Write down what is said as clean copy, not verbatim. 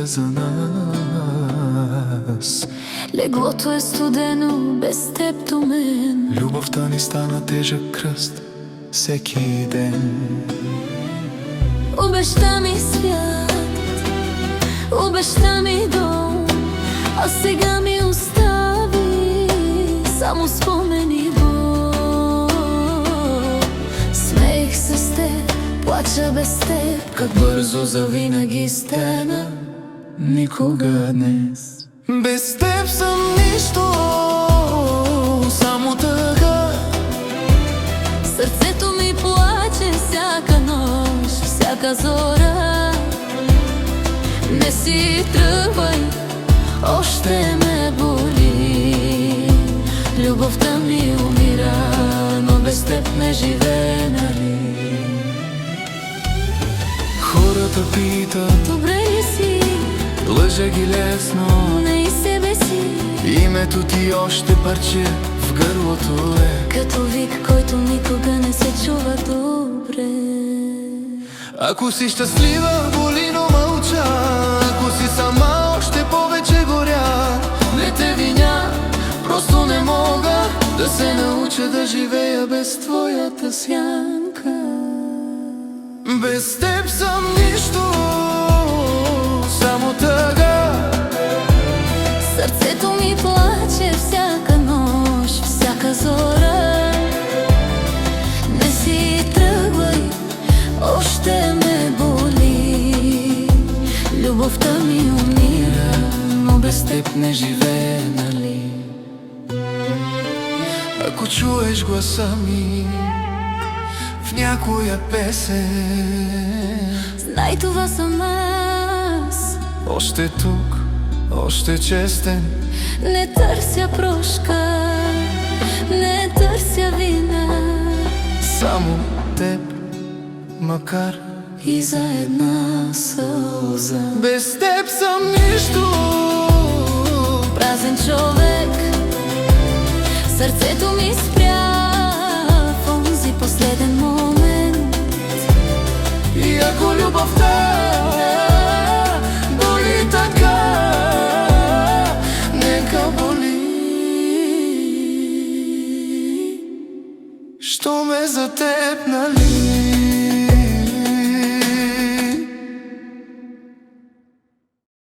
за нас. Леглото е студено без теб до мен. Любовта ни стана тежък кръст всеки ден. Обеща ми свят, обеща ми дом, а сега ми остави само спомени и бол. Смеех се с теб, плача без теб, как бързо завинаги стана. Никога днес Без теб съм нищо, само тъга. Сърцето ми плаче всяка нощ, всяка зора. Не си тръгвай, още ме боли. Любовта ми умира, но без теб не живее, нали? Хората питат, добре ли си? лъжа ги лесно, Не и себе си. името ти още парче в гърлото е. Като вик, който никога не се чува добре. Ако си щастлива, боли, но мълча. Ако си сама, още повече горя. Не те виня, просто не мога да се науча да живея без твоята сянка. Без теб съм нищо, само тъга. Сърцето ми плаче всяка нощ, всяка зора. Не си тръгвай, още ме боли. Любовта ми умира, но без теб не живее, нали? Ако чуеш гласа ми в някоя песен, знай, това съм аз. още тук, още честен. Не търся прошка, не търся вина, Само теб, макар и за една сълза. без теб съм нищо. Празен човек, сърцето ми спря в онзи последен момент. И ако любовта боли така, нека боли. Що ме за теб, нали?